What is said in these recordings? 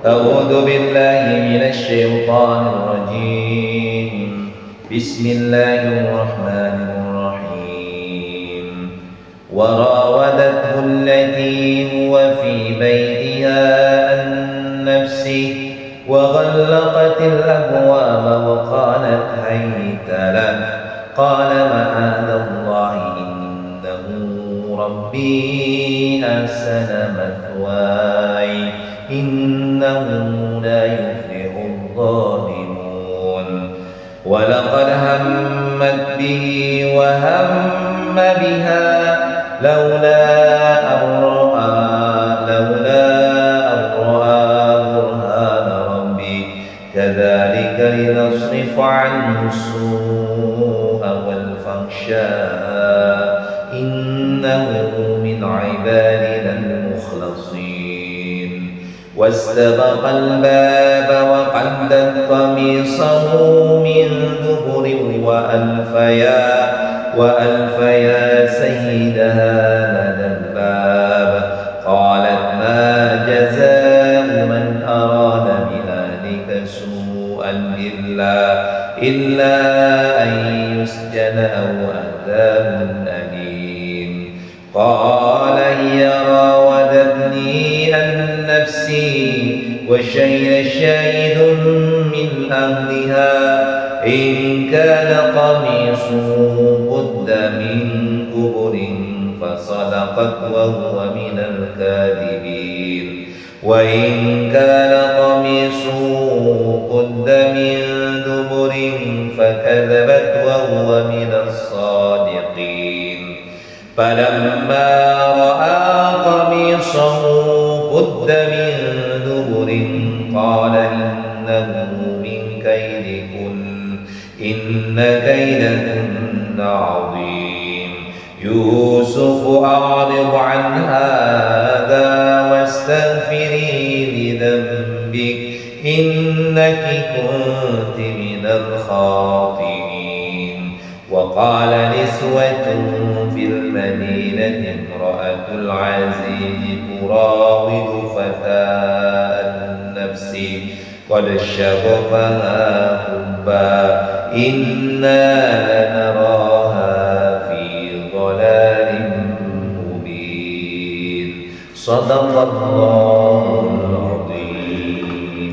أعوذ بالله من الشيطان الرجيم بسم الله الرحمن الرحيم وراودته التي هو في بيتها عن نفسه وغلقت الأبواب وقالت هيت لك قال معاذ الله إنه ربي أحسن مثواي إنه لا يفلح الظالمون ولقد همت به وهم بها لولا أن رأى برهان ربي كذلك لنصرف عنه السوء والفحشاء إنه من عبادنا المخلصين واستبق الباب وقدت قميصه من دبر وألفيا سيدها لدى الباب قالت ما جزاء من أراد بأهلك سوءا إلا أن يسجن أو عذاب أليم قال هي راودتني عن نفسي وشهد شاهد من أهلها إن كان قميصه قد من قبل فصدقت وهو من الكاذبين وإن كان قميصه قد من دبر فكذبت وهو من الصادقين فلما رأى قميصه قد من دبر قال إنه من كيدكن إن كيدكن عظيم يوسف أعرض عن هذا واستغفري لذنبك إنك كنت من الخاطئين وقال نسوة في المدينة امرأة العزيز تراود فتاة النفس قد شغفها حبا إنا لنراها في ضلال مبين صدق الله العظيم.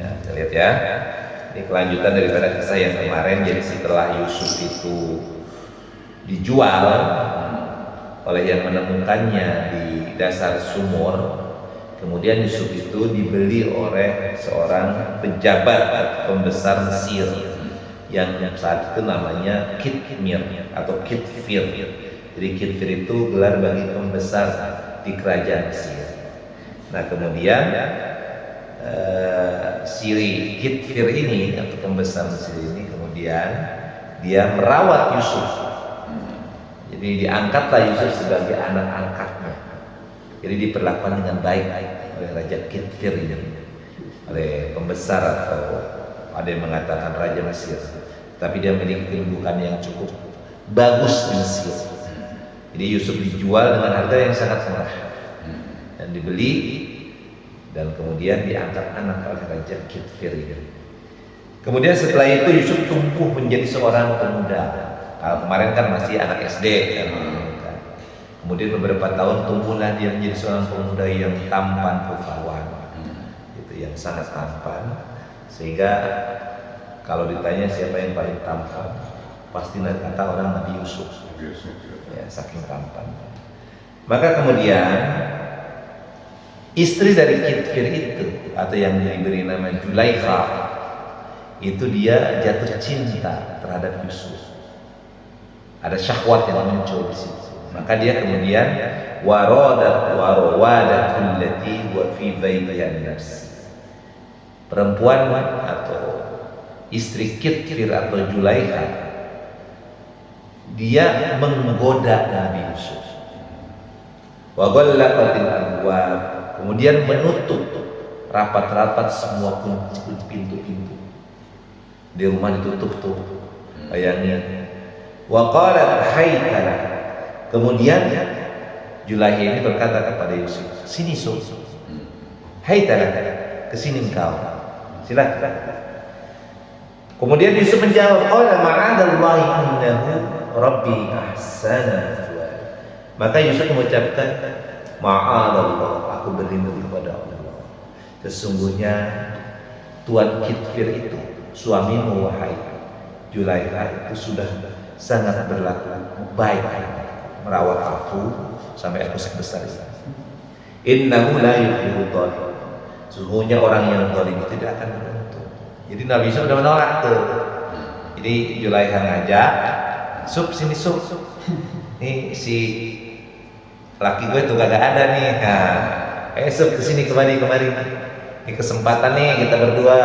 Ya, kita lihat ya. Ini kelanjutan daripada kisah yang kemarin. Jadi setelah Yusuf itu dijual oleh yang menemukannya di dasar sumur, kemudian Yusuf itu dibeli oleh seorang pejabat pembesar Mesir yang saat itu namanya Kitmir atau Kitfir. Jadi Kitfir itu gelar bagi pembesar di kerajaan Mesir. Nah kemudian si Kitfir ini atau pembesar Mesir ini kemudian dia merawat Yusuf. Jadi diangkatlah Yusuf sebagai anak angkatnya. Jadi diperlakukan dengan baik oleh Raja Kitfir ini, oleh pembesar atau ada yang mengatakan Raja Mesir. Tapi dia memiliki kedudukan yang cukup bagus di Mesir. Jadi Yusuf dijual dengan harga yang sangat murah dan dibeli dan kemudian diangkat anak oleh Raja Kitfir ini. Kemudian setelah itu Yusuf tumbuh menjadi seorang pemuda. Kalau kemarin kan masih anak SD kan. Kemudian beberapa tahun tumbuhlah dia menjadi seorang pemuda yang tampan rupawan, gitu, yang sangat tampan, sehingga kalau ditanya siapa yang paling tampan, pasti kata orang Nabi Yusuf, ya saking tampan. Maka kemudian istri dari Kitfir itu atau yang diberi nama Julaikha itu dia jatuh cinta terhadap Yusuf. Ada syahwat yang muncul di situ. Maka dia kemudian warawadatul lati wa fi baitiha nafs. Perempuan atau istri Kitfir atau Julaikha dia menggoda Nabi Yusuf. Wa ghallaqatil abwab, kemudian menutup rapat-rapat semua pintu-pintu. Di rumah ditutup tuh. Bayangin. Wa qalat haytala, kemudian Julaikha ini berkata kepada Yusuf, sini Yusuf, haytala, kesini engkau, silakan. Kemudian Yusuf menjawab, qala ma'adallahi innahu rabbi ahsana mathwaya. Maka Yusuf mengucapkan, ma'adallah, aku berlindung kepada Allah. Sesungguhnya Tuan Kitfir itu, suamimu wahai Julaikha, itu sudah sangat berlaku baik, merawat aku sampai aku sebesar ini. Innahu la yuflihu dhalim. Sesungguhnya orang yang zalim tidak akan beruntung. Jadi Nabi Yusuf sudah menolak tuh. Jadi Julaikha ngajak, sup sini sup. Nih si laki gue tuh gak ada nih. Nah, sup kesini kemari. Ini kesempatan nih kita berdua.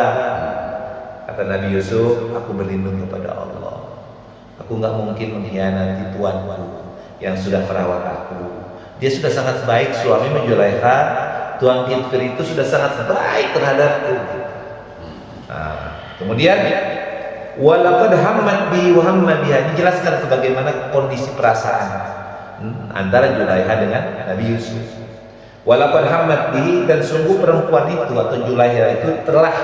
Kata Nabi Yusuf, aku berlindung kepada Allah. Aku nggak mungkin mengkhianati tuanku yang sudah merawat aku. Dia sudah sangat baik, suami Julaikha, Tuan Kitfir itu sudah sangat baik terhadapku. Nah, kemudian walaqad hammat bi wa hamma biha, dijelaskan sebagaimana kondisi perasaan antara Julaikha dengan Nabi Yusuf. Walaqad hammat bi, dan sungguh perempuan itu atau Julaikha itu telah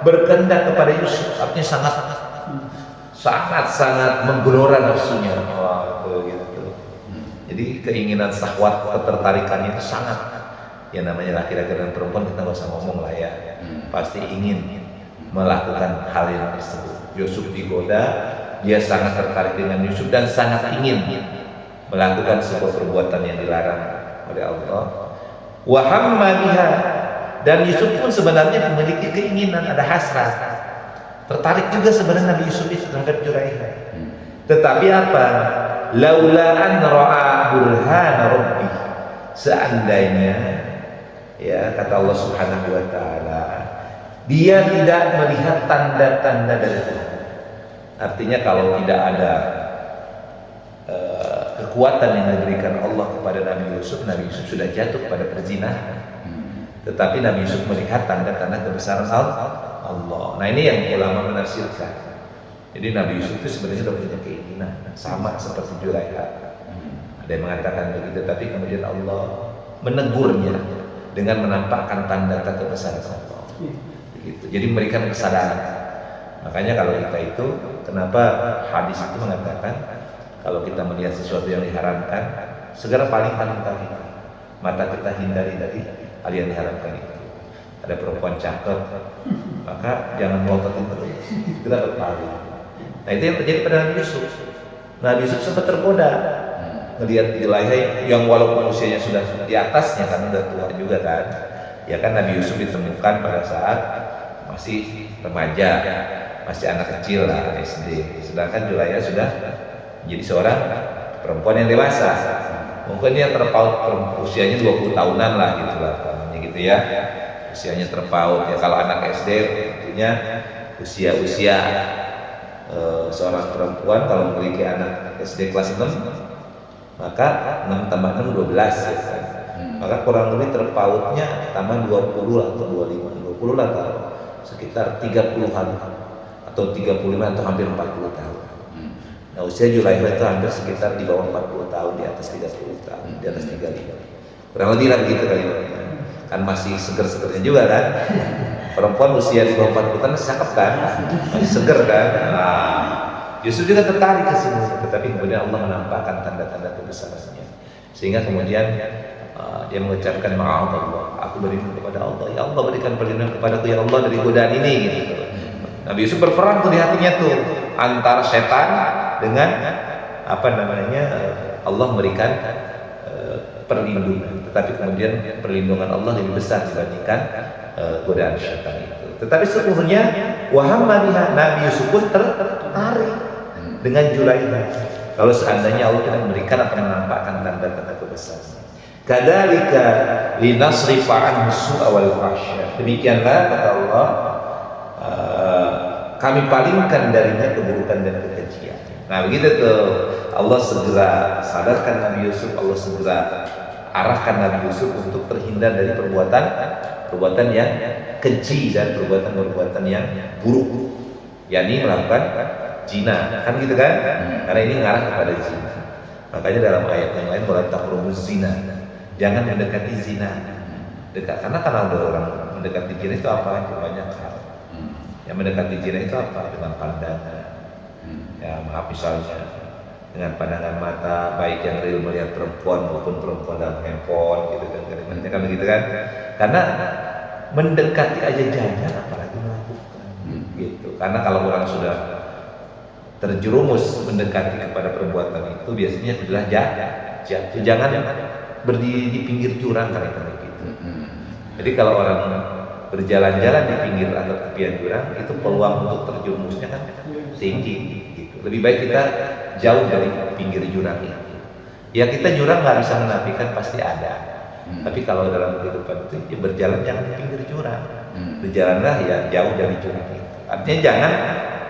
berkehendak kepada Yusuf, artinya sangat menggelora nafsunya. Wah, gitu. Jadi keinginan syahwat, ketertarikannya itu sangat. Ya namanya laki-laki dan perempuan, kita nggak usah ngomong lah ya. Pasti ingin melakukan hal yang tersebut. Yusuf digoda, dia sangat tertarik dengan Yusuf dan sangat ingin melakukan sebuah perbuatan yang dilarang oleh Allah. Wa hamma biha, dan Yusuf pun sebenarnya memiliki keinginan, ada hasrat, tertarik juga sebenarnya Nabi Yusuf itu terhadap Julaikha. Tetapi apa? Laula an ra'a burhana rabbi, seandainya, ya kata Allah Subhanahu wa taala, dia tidak melihat tanda-tanda dari Tuhan. Artinya kalau tidak ada kekuatan yang diberikan Allah kepada Nabi Yusuf sudah jatuh kepada perzinahan. Tetapi Nabi Yusuf melihat tanda-tanda kebesaran Allah. Nah ini yang ulama menafsirkan. Jadi Nabi Yusuf itu sebenarnya sudah punya keinginan sama seperti Julaikha. Ada yang mengatakan begitu, tapi kemudian Allah menegurnya dengan menampakkan tanda-tanda kebesaran Allah. Begitu. Jadi memberikan kesadaran. Makanya kalau kita itu, kenapa hadis itu mengatakan kalau kita melihat sesuatu yang diharamkan, segera paling-paling kali mata kita hindari dari hal yang diharamkan itu. Ada perempuan cakep, maka jangan melototin terus, kita berpaling. Nah itu yang terjadi pada Nabi Yusuf. Nabi Yusuf sempat tergoda melihat Julaikha yang walaupun usianya sudah di atasnya, karena udah tua juga kan. Ya kan Nabi Yusuf ditemukan pada saat masih remaja, masih anak kecil lah, SD. Sedangkan Julaikha sudah menjadi seorang perempuan yang dewasa. Mungkin dia terpaut usianya 20 tahunan lah gitu lah, gitu ya. Usianya terpaut ya, kalau anak SD tentunya usia seorang perempuan kalau memiliki anak SD kelas 6, maka 6 tambah 6 12 ya kan? Maka kurang lebih terpautnya tambah 20 atau 20 lah, sekitar 30-an atau 35 atau hampir 40 tahun. Nah usia Julaikha itu hampir sekitar di bawah 40 tahun, di atas 30 tahun, di atas 35. Kurang lebih lah begitu kali ya. Kan masih seger-segernya juga kan. Perempuan usia di bawah 40 tahun masih cakep kan, masih seger kan. Nah, Yusuf juga tertarik ke sini, tetapi kemudian Allah menampakkan tanda-tanda kebesarannya, sehingga kemudian dia mengucapkan maaf Allah, aku berlindung kepada Allah, ya Allah berikan perlindungan kepadaku ya Allah dari godaan ini gitu. Nabi Yusuf berperang tuh di hatinya tuh antara setan dengan Allah memberikan perlindungan, tetapi kemudian perlindungan Allah lebih besar dibandingkan godaan syaitan itu. Tetapi seluruhnya wahamma biha, Nabi Yusuf pun tertarik dengan Julaikha. Kalau seandainya Allah tidak memberikan atau menampakkan tanda-tanda kebesaran. Kadzalika linasrifa anhu su'a wal fahsya. Demikianlah kata Allah, kami palingkan darinya keburukan dan kekejian. Nah begitu tuh, Allah segera sadarkan Nabi Yusuf, Allah segera arahkan Nabi Yusuf untuk terhindar dari perbuatan yang keji dan perbuatan yang buruk, yakni melakukan zina, kan gitu kan? Karena ini mengarah kepada zina. Makanya dalam ayat yang lain wala taqrabuz zina, jangan mendekati zina. Karena udah orang mendekati jina itu apa? Banyak hal. Yang mendekati jina itu apa? Dengan pandangan. Ya maaf misalnya dengan pandangan mata, baik yang real melihat perempuan maupun perempuan dalam handphone gitu kan, kan begitu kan? Karena mendekati aja jangan, apalagi melakukan gitu. Karena kalau orang sudah terjerumus mendekati kepada perbuatan itu, biasanya adalah jatuh. Jangan berdiri di pinggir jurang kan gitu. Jadi kalau orang berjalan-jalan di pinggir atau tepian jurang, itu peluang untuk terjerumusnya kan tinggi gitu. Lebih baik kita jauh dari pinggir jurang itu. Ya kita jurang nggak bisa menafikan, pasti ada. Tapi kalau dalam kehidupan itu ya berjalan jangan di pinggir jurang. Berjalanlah ya jauh dari jurang itu. Artinya jangan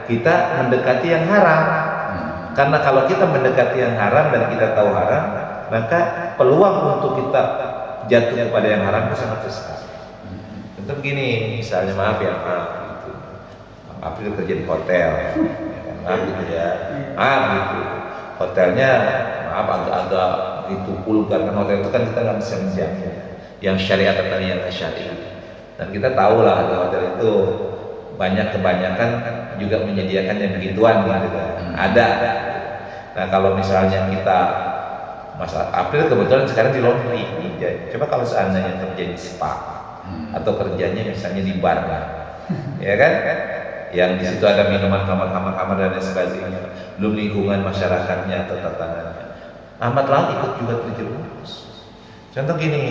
kita mendekati yang haram. Karena kalau kita mendekati yang haram dan kita tahu haram, maka peluang untuk kita jatuh kepada yang haram itu sangat besar. Tentu begini, misalnya maaf gitu. April kerja di hotel, maaf gitu ya, maaf gitu. Hotelnya maaf agak-agak itu vulgar, kan hotel itu kan kita nggak bisa menjamin yang syariat atau yang syariat. Dan kita tahu lah di hotel itu kebanyakan juga menyediakan yang begituan gitu kan. Ada. Nah kalau misalnya kita Mas April kebetulan sekarang di laundry, coba kalau seandainya kerja di spa atau kerjanya misalnya di bar, ya kan? Yang di situ ada minuman kamar dan lain sebagainya, belum lingkungan masyarakatnya atau tetangganya, lambat laun ikut juga terjerumus. Contoh gini,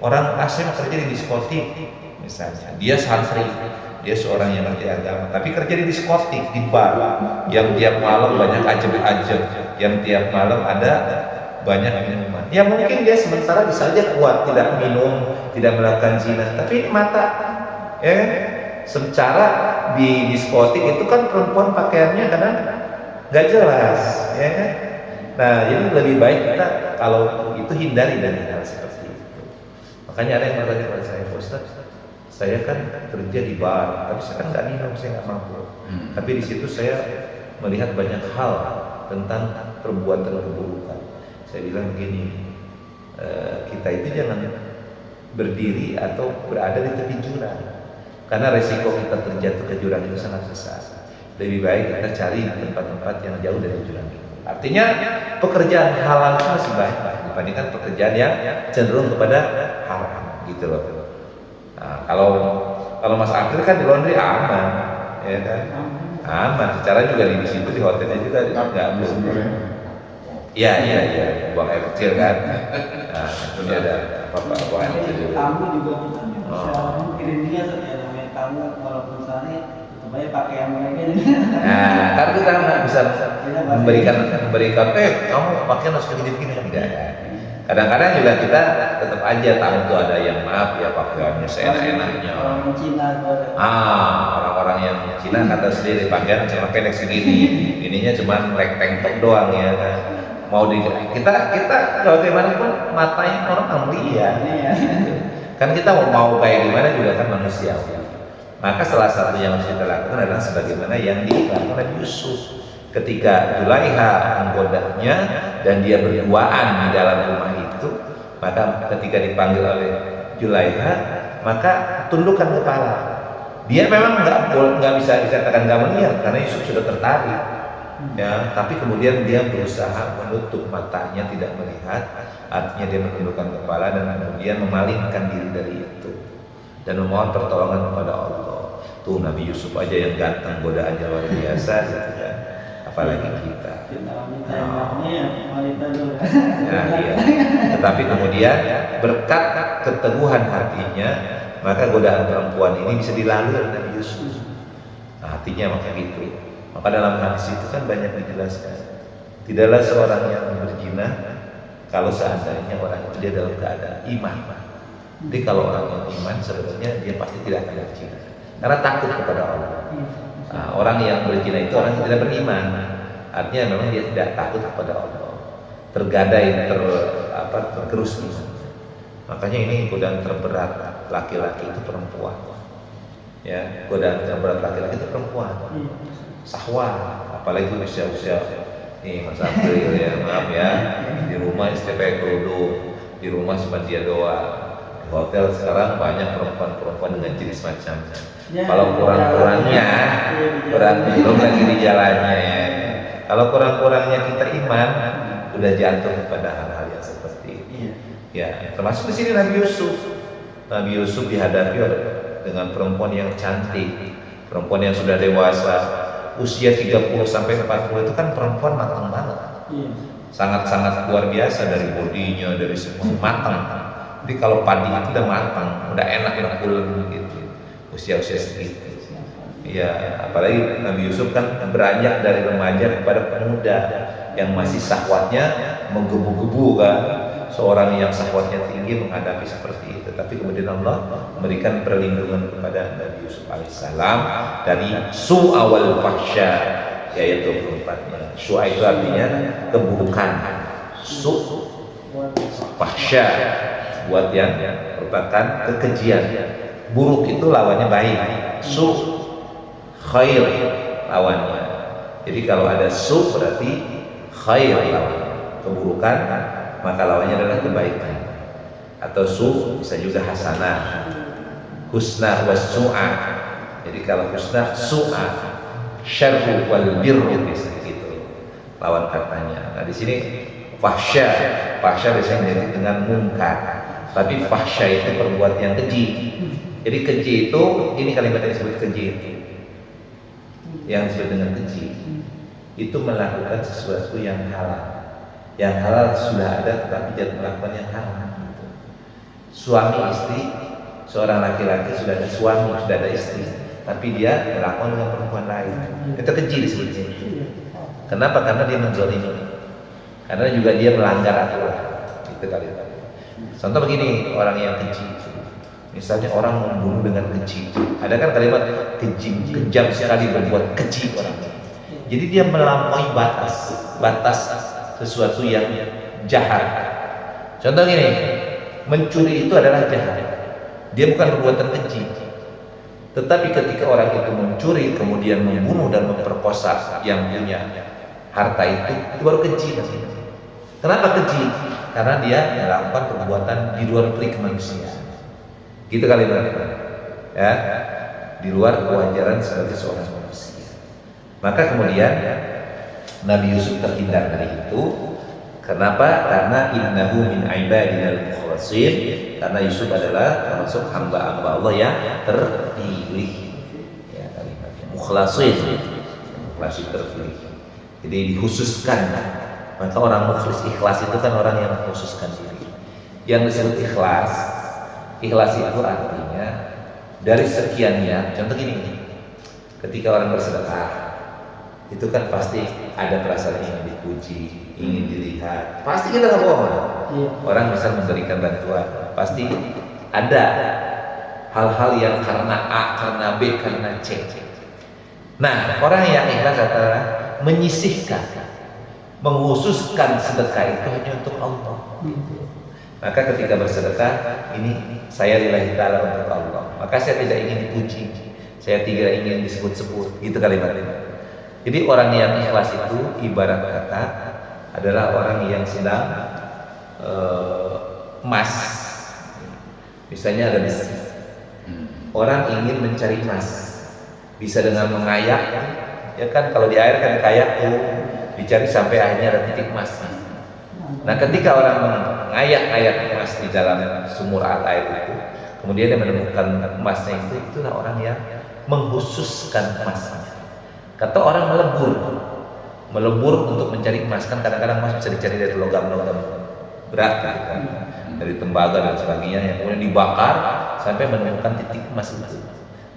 orang asing kerja di diskotik misalnya, dia santri, dia seorang yang ngerti agama, tapi kerja di diskotik, di bar, yang tiap malam banyak ajab-ajab, yang tiap malam ada banyak minuman. Ya mungkin dia sementara bisa aja kuat, tidak minum, tidak melakukan zina, tapi ini mata, ya secara di diskotik itu kan perempuan pakaiannya kadang nggak jelas, ya kan? Nah jadi lebih baik kita kalau itu hindari dari hal seperti itu. Makanya ada yang bertanya kepada saya, Ustaz, saya kan kerja di bar, tapi saya kan nggak minum, saya nggak mampu. Tapi di situ saya melihat banyak hal tentang perbuatan keburukan. Saya bilang begini, kita itu jangan berdiri atau berada di tepi jurang, karena resiko kita terjatuh ke jurang itu sangat besar. Lebih baik kita cari tempat-tempat yang jauh dari jurang itu. Artinya pekerjaan halal itu masih banyak dibandingkan pekerjaan yang cenderung kepada haram gitu loh. Nah, kalau Mas Akhir kan di laundry aman, ya kan? Aman. Secara juga di situ di hotelnya juga nggak boleh. Iya, buang air kecil kan. Nah, itu ada apa-apa buang air kecil. Tamu juga kita bisa kirim dia namanya tamu, walaupun misalnya supaya pakai yang mereka. Nah, kan kita nggak bisa memberikan kamu pakaian harus begini kan tidak. Kadang-kadang juga kita tetap aja tamu tuh ada yang maaf ya pakaiannya seenak-enaknya. Orang Cina orang-orang yang Cina kata sendiri pakaian cuma pendek segini, ininya cuma tank top doang ya kan. Mau kita bagaimanapun matanya orang melihat. Kan kita mau kayak gimana juga kan manusia. Maka salah satu yang harus kita lakukan adalah sebagaimana yang dilakukan oleh Yusuf. Ketika Zulaiha menggodanya dan dia berduaan di dalam rumah itu, maka ketika dipanggil oleh Zulaiha, maka tundukkan kepala. Dia memang nggak bisa dikatakan nggak melihat karena Yusuf sudah tertarik, ya. Tapi kemudian dia berusaha menutup matanya, tidak melihat. Artinya dia menundukkan kepala dan kemudian memalingkan diri dari itu dan memohon pertolongan kepada Allah. Tuh Nabi Yusuf aja yang ganteng, godaannya luar biasa, gitu kan. Apalagi kita. Iya. Tetapi kemudian berkat keteguhan hatinya, maka godaan perempuan ini bisa dilalui oleh Nabi Yusuf. Nah, hatinya maka gitu. Maka dalam hadis itu kan banyak dijelaskan. Tidaklah seorang yang berzina kalau seandainya orang itu dia dalam keadaan iman. Jadi kalau orang yang iman sebenarnya dia pasti tidak akan berzina karena takut kepada Allah. Nah, orang yang berzina itu orang yang tidak beriman. Artinya memang dia tidak takut kepada Allah, tergadai, tergerus iman. Makanya ini godaan terberat laki-laki itu perempuan. Ya, godaan terberat laki-laki itu perempuan. Sahwat, apalagi usia-usia nih Mas April ya, maaf ya, di rumah istri pakai kerudung, di rumah cuma dia doang. Di hotel sekarang banyak perempuan-perempuan dengan jenis macamnya. Ya, Kalau kurang-kurangnya, belum lagi di jalannya ya. Kalau kurang-kurangnya kita iman, udah jatuh kepada hal-hal yang seperti itu. Iya. Ya, termasuk di sini Nabi Yusuf. Nabi Yusuf dihadapi dengan perempuan yang cantik, perempuan yang sudah dewasa, usia 30 sampai 40 itu kan perempuan matang banget. Iya. Sangat-sangat luar biasa dari bodinya, dari semua matang. Jadi kalau padi itu udah matang, udah enak pulen gitu. Usia-usia segitu. Ya, apalagi Nabi Yusuf kan beranjak dari remaja kepada pemuda yang masih syahwatnya menggebu-gebu kan. Seorang yang syahwatnya tinggi menghadapi seperti itu, tapi kemudian Allah memberikan perlindungan kepada Nabi Yusuf alaihissalam dari su'a wal fahsya, ayat 24-nya. Su'a itu artinya keburukan, su' fahsya buat yang merupakan kekejian. Buruk itu lawannya baik, su' khair lawannya. Jadi kalau ada su' berarti khair lawannya, keburukan, maka lawannya adalah kebaikan. Atau su bisa juga hasanah, husna was su'a. Jadi kalau husna, su'a, syarru wal birru, gitu lawan katanya. Nah di sini fahsya biasanya identik dengan munkar, tapi fahsya itu perbuatan yang keji. Jadi keji itu, ini kalimat yang disebut keji itu, yang disebut dengan keji itu melakukan sesuatu yang halal. Yang halal sudah ada, tetapi jangan melakukan yang haram. Suami istri, seorang laki-laki sudah ada suami, sudah ada istri, tapi dia melakukan dengan perempuan lain. Itu keji disebutnya. Kenapa? Karena dia menzalimi. Karena juga dia melanggar aturan. Itu kali. Contoh begini, orang yang keji. Misalnya orang membunuh dengan keji. Ada kan kalimat keji, kejam sekali berbuat keji orang. Jadi dia melampaui batas sesuatu yang jahat. Contoh gini, mencuri itu adalah jahat. Dia bukan perbuatan keji. Tetapi ketika orang itu mencuri kemudian membunuh dan memperkosa yang punya harta itu baru keji. Kenapa keji? Karena dia melakukan perbuatan di luar peri kemanusiaan. Gitu kali ya, di luar kewajaran sebagai seorang manusia. Maka kemudian Nabi Yusuf terhindar dari itu. Kenapa? Karena innahu min ibadinal mukhlasin. Karena Yusuf adalah termasuk hamba-hamba Allah yang terpilih. Ya, kalimatnya mukhlasin, terpilih. Jadi dikhususkan. Maka orang mukhlis, ikhlas itu kan orang yang mengkhususkan diri. Yang disebut ikhlas itu artinya dari sekian niat. Contoh gini, ketika orang bersedekah, itu kan pasti ada perasaan ingin dipuji, ingin dilihat. Pasti kita nggak bohong. Orang bisa memberikan bantuan, pasti ada hal-hal yang karena A, karena B, karena C. Nah, orang yang ikhlas adalah menyisihkan, menghususkan sedekah itu hanya untuk Allah. Maka ketika bersedekah, ini saya lillahi ta'ala untuk Allah. Maka saya tidak ingin dipuji, saya tidak ingin disebut-sebut. Gitu kalimat-kalimat. Jadi orang yang ikhlas itu ibarat kata adalah orang yang sedang emas. Misalnya ada besi. Orang ingin mencari emas, bisa dengan mengayak. Ya kan kalau di air kan kayak tuh dicari sampai akhirnya ada titik emas. Nah ketika orang mengayak-ayak emas di dalam sumur air itu, kemudian dia menemukan emasnya itulah orang yang menghususkan emasnya. Kata orang melebur untuk mencari emas, kan kadang-kadang emas bisa dicari dari logam-logam berat gitu kan, dari tembaga dan sebagainya, yang kemudian dibakar sampai menemukan titik emas itu.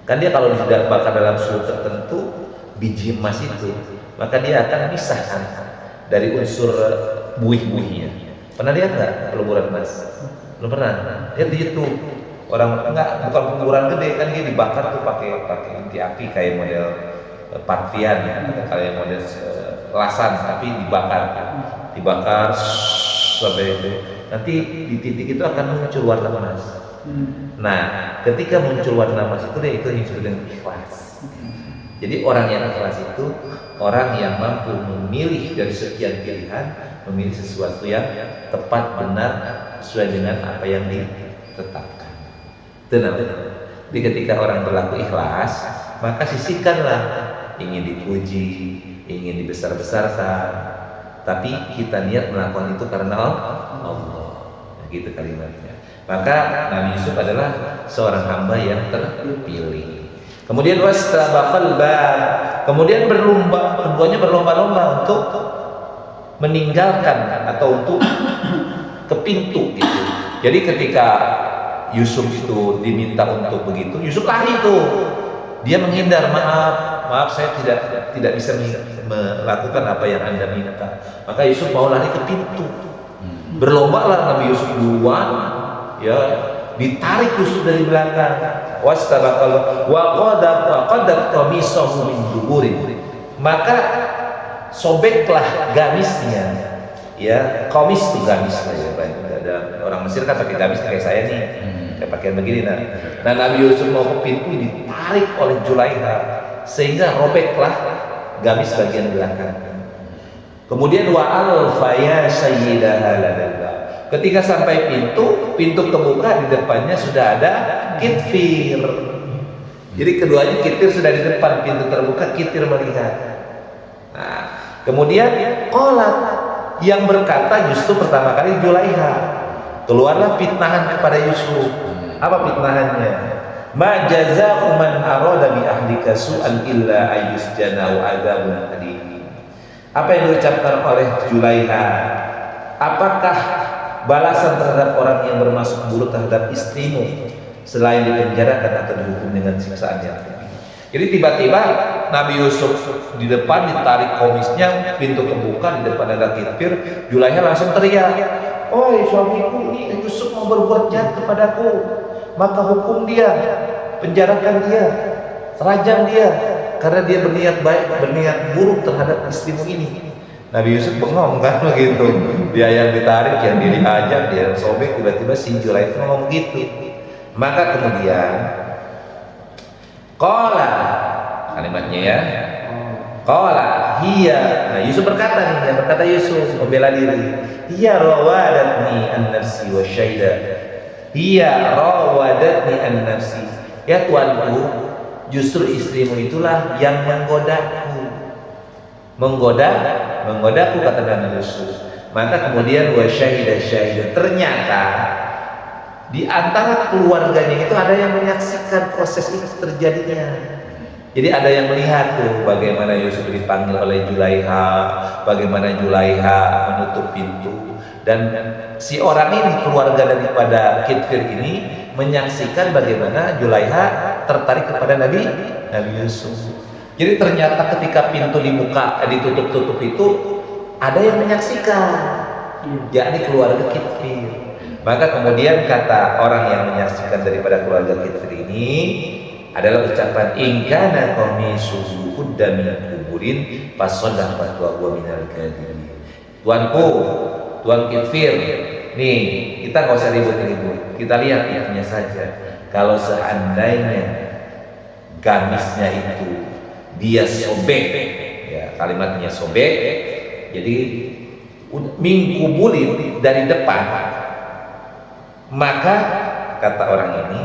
Kan dia kalau tidak bakar dalam suhu tertentu biji emas itu, maka dia akan pisahkan dari unsur buih-buihnya. Pernah lihat nggak peleburan emas? Belum pernah. Lihat di itu orang bukan peleburan gede kan, dia dibakar tuh pakai inti api kayak model partian ya, atau kayak model lasan, tapi dibakar sampai itu. Nanti di titik itu akan muncul warna emas. Nah, ketika muncul warna emas itu yang disebut dengan ikhlas. Jadi orang yang ikhlas itu orang yang mampu memilih dari sekian pilihan, memilih sesuatu yang tepat, benar, sesuai dengan apa yang tetapkan. Tenang. Jadi ketika orang berlaku ikhlas, maka sisihkanlah ingin dipuji, ingin dibesar-besarkan, tapi kita niat melakukan itu karena Allah. Nah, gitu kalimatnya. Maka Nabi Yusuf adalah seorang hamba yang terpilih. Kemudian wastabaqal bab, kemudian keduanya berlomba-lomba untuk meninggalkan atau untuk ke pintu gitu. Jadi ketika Yusuf itu diminta untuk begitu, Yusuf lari tuh. Dia menghindar, maaf saya tidak bisa melakukan apa yang Anda minta. Maka Yusuf mau lari ke pintu. Berlomba lah Nabi Yusuf duluan, ya, ditarik Yusuf dari belakang. Wastabaqal wa qadat qamisahu min duburin. Maka sobeklah gamisnya, ya, qamis itu gamis lah ya, ada orang Mesir kan pakai gamis kayak saya nih, kayak pakaian begini. Nah Nabi Yusuf mau ke pintu ditarik oleh Julaiha sehingga robeklah gamis bagian belakang. Kemudian wa alfaya sayyidaha ladallah. Ketika sampai pintu kebuka, di depannya sudah ada kitfir. Jadi keduanya kitfir sudah di depan, pintu terbuka, kitfir melihat. Nah, kemudian qalat, yang berkata justru pertama kali Julaiha. Keluarlah fitnahan kepada Yusuf. Apa fitnahannya? Ma jazaa'u man arada bi ahlika su'an illa ayyusjana wa adzabun alim. Apa yang diucapkan oleh Julaiha? Apakah balasan terhadap orang yang bermaksud buruk terhadap istrimu selain dipenjarakan atau dihukum dengan siksaan yang pedih? Jadi tiba-tiba Nabi Yusuf di depan ditarik komisnya, pintu kebuka, di depan ada kitfir. Julaiha langsung teriak, "Oi suamiku, ini Yusuf mau berbuat jahat kepadaku, maka hukum dia, penjarakan dia, rajam dia, karena dia berniat baik, berniat buruk terhadap istrimu ini." Nabi Yusuf bengong kan begitu, dia yang ditarik, yang dia diajak, dia yang sobek, tiba-tiba si Julaiha ngomong gitu. Maka kemudian qala, kalimatnya ya, qala hiya. Nah Yusuf berkata nih, berkata Yusuf membela diri, hiya rawadatni an nafsi wa syaida, hiya rawadatni an nafsi. Ya tuanku, justru istrimu itulah yang menggodaku, kata Nabi Yusuf. Maka kemudian wa syahida, ternyata di antara keluarganya itu ada yang menyaksikan proses itu terjadinya. Jadi ada yang melihat tuh bagaimana Yusuf dipanggil oleh Julaiha, bagaimana Julaiha menutup pintu, dan si orang ini, keluarga daripada kitfir ini, menyaksikan bagaimana Julaiha tertarik kepada Nabi Yusuf. Jadi ternyata ketika pintu dibuka, ditutup itu ada yang menyaksikan, yakni keluarga kitfir. Maka kemudian kata orang yang menyaksikan daripada keluarga kitfir ini adalah ucapan ingkana qamisuhu qudda min kuburin fasadaqat wa huwa minal kadhibin. Tuan kitfir, nih kita nggak usah ribut-ribut, kita lihat intinya saja. Kalau seandainya gamisnya itu dia sobek, ya kalimatnya sobek, jadi mingkubulin dari depan, maka kata orang ini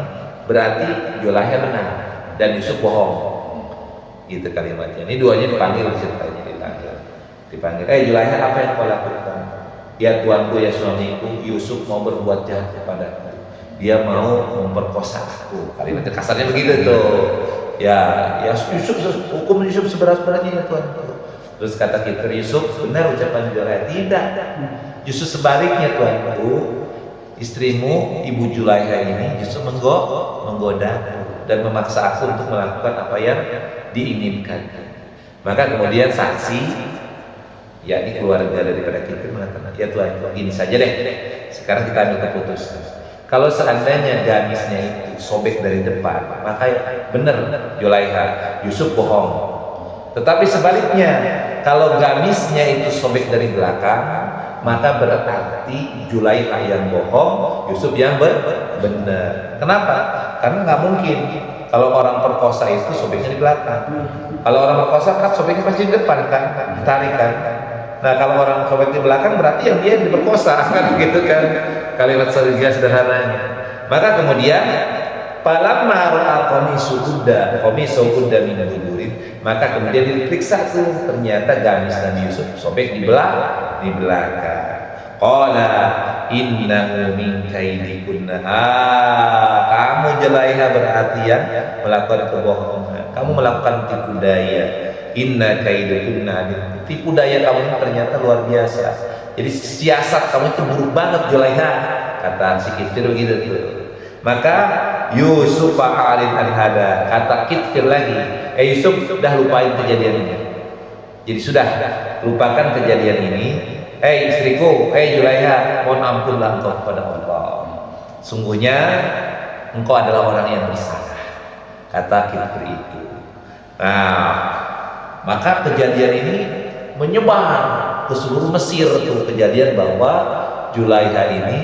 berarti Julaiha benar dan Yusuf bohong. Gitu kalimatnya. Ini duanya dipanggil ceritanya, dipanggil. Julaiha, apa yang kau lakukan? Ya tuanku, ya suamiku, Yusuf mau berbuat jahat kepadaku. Dia mau memperkosa aku. Kalimatnya kasarnya begitu tuh. Ya Yusuf, hukum Yusuf seberat-beratnya ya tuanku. Terus kata kita, Yusuf, benar ucapan Julaiha? Tidak. Justru sebaliknya tuanku, istrimu, Ibu Julaiha ini justru menggoda dan memaksa aku untuk melakukan apa yang diinginkan. Maka kemudian saksi, yakni keluarga daripada kita, mengatakan, ya Tuhan, gini saja deh, sekarang kita ambil keputusan. Kalau seandainya gamisnya itu sobek dari depan, maka benar Julaiha, Yusuf bohong. Tetapi sebaliknya, kalau gamisnya itu sobek dari belakang, maka berarti Julaiha yang bohong, Yusuf yang benar. Kenapa? Karena nggak mungkin kalau orang perkosa itu sobeknya di belakang. Kalau orang perkosa kan sobeknya pasti di depan kan, tarik kan. Nah kalau orang sobek di belakang berarti yang dia diperkosa kan, gitu kan. Kalimat sederhananya. Maka kemudian falamma ra'a qamisu qudda min duburin, maka kemudian diperiksa tuh, ternyata gamis Nabi Yusuf sobek di belakang. Qala innahu min kaidikunna. Kamu Julaiha berarti ya melakukan kebohongan, kamu melakukan tipu daya. Inna kaidukunna, tipu daya kamu ini ternyata luar biasa. Jadi siasat kamu itu buruk banget Julaiha, kata si Kitfir begitu tuh. Maka Yusuf fa'arid an hada, kata Kitfir lagi, Yusuf sudah lupain kejadian ini. Jadi sudah lupakan kejadian ini. Istriku, Julaiha, mohon ampunlah engkau kepada Allah. Sungguhnya engkau adalah orang yang bersalah, kata Kitfir itu. Nah, maka kejadian ini menyebar ke seluruh Mesir tuh, kejadian bahwa Julaiha ini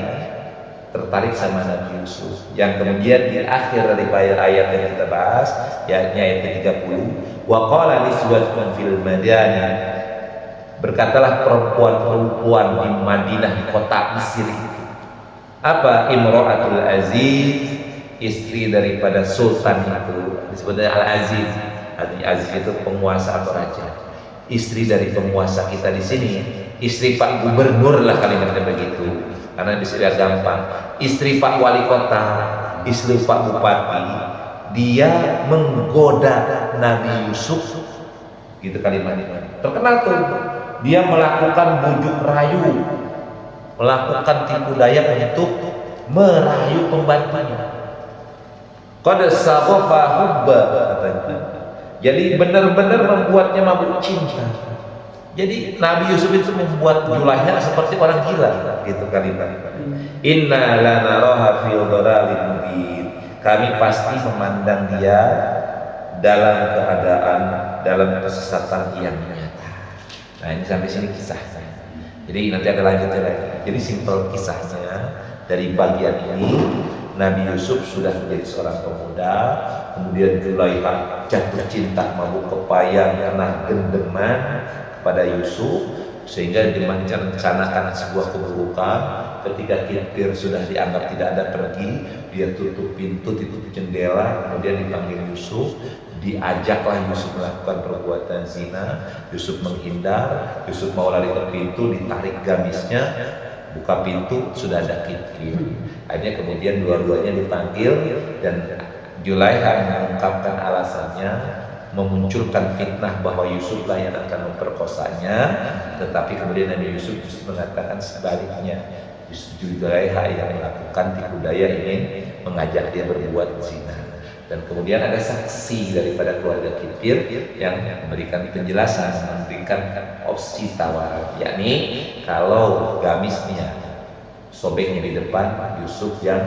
tertarik sama Nabi Yusuf, yang kemudian di akhir dari ayat yang kita bahas, yakni ayat ke-30, wa qala niswatun fil madani, berkatalah perempuan-perempuan di Madinah, di kota Mesir itu. Apa? Imro'atul Aziz, istri daripada sultan itu, disebutnya Al-Aziz. Aziz itu penguasa atau raja. Istri dari penguasa kita di sini, istri Pak Gubernur lah kalimatnya begitu, karena di sini gampang. Istri Pak Wali Kota, istri Pak Bupati, dia menggoda Nabi Yusuf, gitu kalimatnya. Terkenal tuh, dia melakukan bujuk rayu, melakukan tipu daya untuk merayu pembantunya. Qad saghafa hubba, katanya. Jadi benar-benar membuatnya mabuk cinta. Jadi Nabi Yusuf itu membuat Julaiha seperti orang gila, gitu kalimat. Inna lanaraha fi dhalalin mubin. Kami pasti memandang dia dalam keadaan dalam kesesatan yang nyata. Nah, ini sampai sini kisahnya. Jadi nanti ada lanjutnya lagi. Jadi simpel kisahnya dari bagian ini. Nabi Yusuf sudah menjadi seorang pemuda, kemudian Julaiha jatuh cinta, mabuk kepayang karena gendeman kepada Yusuf, sehingga dia merencanakan sebuah keburukan. Ketika Kitfir sudah dianggap tidak ada pergi, dia tutup pintu, tutup jendela, kemudian dipanggil Yusuf, diajaklah Yusuf melakukan perbuatan zina. Yusuf menghindar, Yusuf mau lari ke pintu, ditarik gamisnya, buka pintu, sudah ada Kitfir. Akhirnya kemudian dua-duanya dipanggil, dan Julaiha mengungkapkan alasannya, memunculkan fitnah bahwa Yusuflah yang akan memperkosanya, tetapi kemudian Nabi Yusuf justru mengatakan sebaliknya, Julaiha yang melakukan tipu daya ingin mengajak dia berbuat zina. Dan kemudian ada saksi daripada keluarga Kitfir yang memberikan penjelasan, memberikan opsi tawar, yakni kalau gamisnya sobeknya di depan, Yusuf yang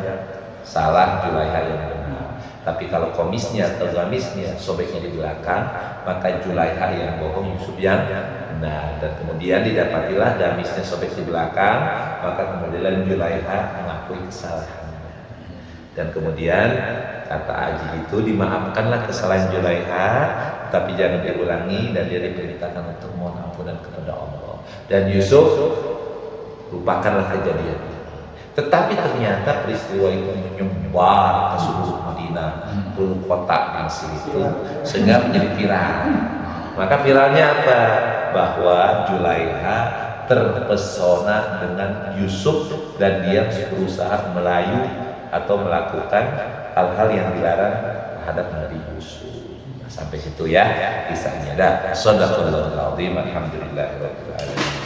salah, Julaiha yang benar. Tapi kalau komisnya atau gamisnya sobeknya di belakang, maka Julaiha yang bohong, Yusuf yang benar. Dan kemudian didapatilah gamisnya sobek di belakang, maka kemudian Julaiha mengakui kesalahannya. Dan kemudian kata Aji itu, dimaafkanlah kesalahan Julaiha, tapi jangan diulangi, dan dia diperintahkan untuk mohon ampunan kepada Allah. Dan Yusuf, lupakanlah kejadian ini. Tetapi ternyata peristiwa itu menyebar ke seluruh Madinah, ke kota Mesir itu, sehingga menjadi viral. Maka viralnya apa? Bahwa Julaiha terpesona dengan Yusuf, dan dia berusaha melayu atau melakukan hal-hal yang dilarang terhadap Nabi Yusuf. Nah, sampai situ ya kisahnya. Dah, shadaqallahul azim, alhamdulillahirabbil alamin.